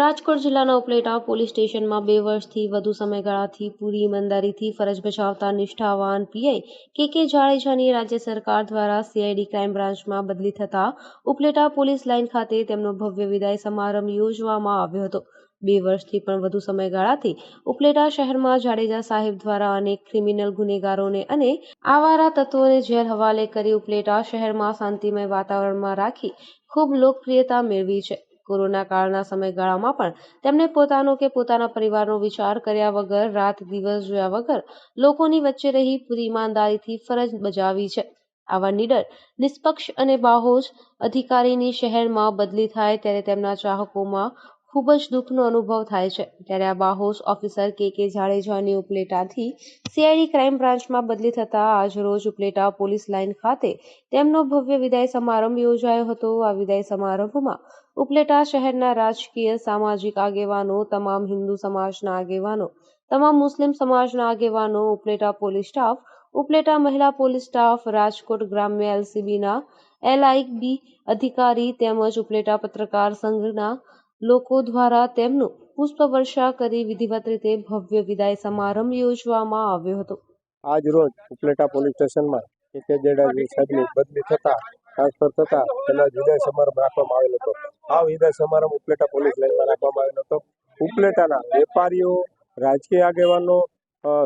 રાજકોટ જિલ્લાના ઉપલેટા પોલીસ સ્ટેશનમાં 2 વર્ષથી વધુ સમયગાળાથી પૂરી ઈમાનદારીથી ફરજ બજાવતા નિષ્ઠાવાન પીઆઈ કે જાડેજાની રાજ્ય સરકાર દ્વારા સીઆઈડી ક્રાઇમ બ્રાન્ચમાં બદલી થતા ઉપલેટા પોલીસ લાઇન ખાતે તેમનો ભવ્ય વિદાય સમારંભ યોજવામાં આવ્યો હતો। 2 વર્ષથી પણ વધુ સમયગાળાથી ઉપલેટા શહેરમાં જાડેજા સાહેબ દ્વારા અનેક ક્રિમિનલ ગુનેગારોને અને આવારા તત્વોને જેલ હવાલે કરી ઉપલેટા શહેરમાં શાંતિમય વાતાવરણમાં રાખી ખૂબ લોકપ્રિયતા મેળવી છે। કોરોના કાળના સમયગાળામાં પણ તેમણે પોતાનો કે પોતાના પરિવારનો વિચાર કર્યા વગર રાત દિવસ જોયા વગર લોકોની વચ્ચે રહી પૂરી ઈમાનદારીથી ફરજ બજાવી છે। આવા નીડર, નિષ્પક્ષ અને બાહોશ અધિકારીની શહેરમાં બદલી થાય ત્યારે તેમના ચાહકોમાં ખૂબ જ દુઃખનો અનુભવ થાય છે। ત્યારે આ બાહોશ ઓફિસર કે જાડેજાની ઉપલેટાથી સીઆઈડી ક્રાઇમ બ્રાન્ચમાં બદલી થતા આજરોજ ઉપલેટા પોલીસ લાઇન ખાતે તેમનો ભવ્ય વિદાય સમારંભ યોજાયો હતો। આ વિદાય સમારંભમાં ઉપલેટા શહેરના રાજકીય સામાજિક આગેવાનો, તમામ હિન્દુ સમાજના આગેવાનો, તમામ મુસ્લિમ સમાજના આગેવાનો, ઉપલેટા પોલીસ સ્ટાફ, ઉપલેટા મહિલા પોલીસ સ્ટાફ, રાજકોટ ગ્રામ્ય એલસીબીના એલઆઈબી અધિકારી તેમજ ઉપલેટા પત્રકાર સંઘના લોકો દ્વારા તેમનું પુષ્પવર્ષા કરી વિધિવત રીતે ભવ્ય વિદાય સમારંભ યોજવામાં આવ્યો હતો। આજ રોજ ઉપલેટા પોલીસ સ્ટેશનમાં કે જાડેજા સાહેબની બદલી થતા ટ્રાન્સફર થતા તેનો વિદાય સમારંભ રાખવામાં આવેલ હતો। આ વિદાય સમારંભ ઉપલેટા પોલીસ લાઇનમાં રાખવામાં આવેલો હતો। ઉપલેટાના વેપારીઓ, રાજકીય આગેવાનો,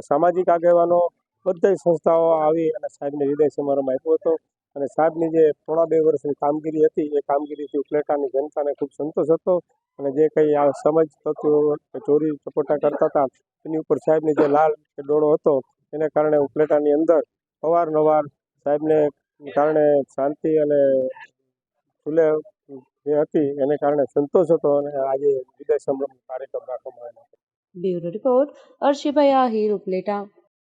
સામાજિક આગેવાનો, બધી સંસ્થાઓ આવી અને સાહેબને વિદાય સમારંભ આપ્યો હતો અને સાહેબની જે 2.5 વર્ષની કામગીરી હતી એ કામગીરીથી ઉપલેટાની જનતાને ખૂબ સંતોષ હતો અને જે કંઈ આ સમાજ તત્વો ચોરી ચપોટા કરતા હતા એની ઉપર સાહેબની જે લાલ ડોળો હતો એને કારણે ઉપલેટાની અંદર અવારનવાર સાહેબને કારણે શાંતિ અને ખુલે જે હતી એને કારણે સંતોષ હતો અને આજે વિદાય સમારંભ કાર્યક્રમ રાખવામાં આવ્યો હતો। Bureau report, અર્શીભાઈ Ahir, Upleta.